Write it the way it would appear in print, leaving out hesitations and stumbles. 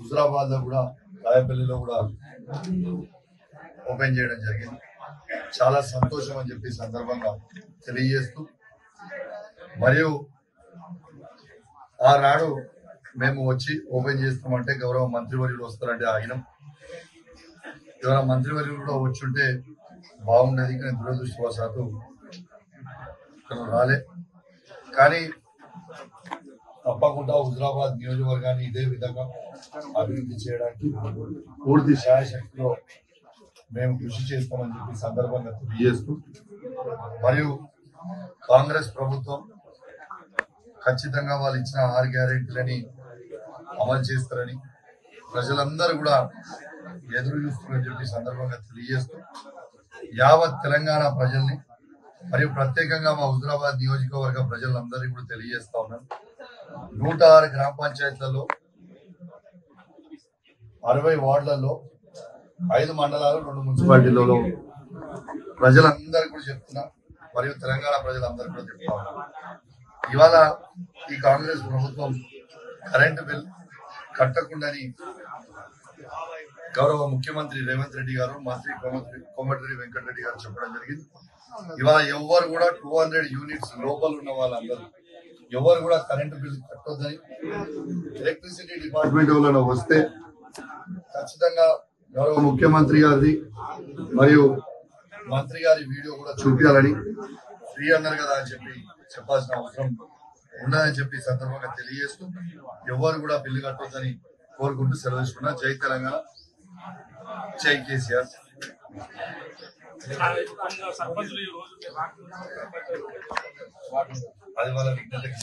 హుజరాబాద్ లో కూడా రాయపల్లిలో కూడా ఓపెన్ చేయడం జరిగింది. చాలా సంతోషం అని చెప్పి సందర్భంగా తెలియజేస్తూ, మరియు ఆనాడు మేము వచ్చి ఓపెన్ చేస్తామంటే గౌరవ మంత్రివర్యులు వస్తారంటే ఆగినాం. గౌరవ మంత్రివర్యులు కూడా వచ్చుంటే బాగుండేది, కానీ దురదృష్టవశాత్తు రాలే. కానీ తప్పకుండా హుజరాబాద్ నియోజకవర్గాన్ని ఇదే విధంగా అభివృద్ధి చేయడానికి పూర్తి శాయశక్తిలో మేము కృషి చేస్తామని చెప్పి సందర్భంగా తెలియజేస్తూ, మరియు కాంగ్రెస్ ప్రభుత్వం ఖచ్చితంగా వాళ్ళు ఇచ్చిన 6 గ్యారెంటీలని అమలు చేస్తారని ప్రజలందరూ కూడా ఎదురు చూస్తున్నారని చెప్పి సందర్భంగా తెలియజేస్తూ, యావత్ తెలంగాణ ప్రజల్ని మరియు ప్రత్యేకంగా మా హుజరాబాద్ నియోజకవర్గ ప్రజలందరికీ కూడా తెలియజేస్తా ఉన్నాను. 106 గ్రామ పంచాయతీలలో 60 వార్డులలో 5 మండలాలు 2 మున్సిపాలిటీలలో ప్రజలందరూ కూడా చెప్తున్నా, మరియు తెలంగాణ ప్రజలందరూ కూడా చెప్తా ఉన్నారు. ఇవాళ ఈ కాంగ్రెస్ ప్రభుత్వం కరెంటు బిల్ కట్టకుండాని గౌరవ ముఖ్యమంత్రి రేవంత్ రెడ్డి గారు, మంత్రి కోమటిరెడ్డి వెంకటరెడ్డి గారు చెప్పడం జరిగింది. ఇవాళ ఎవరు కూడా 200 యూనిట్స్ లోపల ఉన్న వాళ్ళందరూ ఎవరు కూడా కరెంటు బిల్ కట్టొద్దని ఎలక్ట్రిసిటీ డిపార్ట్మెంట్ వల్ల వస్తే ఖచ్చితంగా గౌరవ ముఖ్యమంత్రి గారిది మరియు మంత్రి గారి వీడియో కూడా చూపించాలని, ఫ్రీ అన్నారు కదా అని చెప్పి చెప్పాల్సిన అవసరం ఉండదని చెప్పి సందర్భంగా తెలియజేస్తూ, ఎవరు కూడా బిల్లు కట్టొద్దని కోరుకుంటూ సెలవు తీసుకున్నా. జై తెలంగాణ, జై కేసీఆర్. అది వాళ్ళ విజ్ఞతకి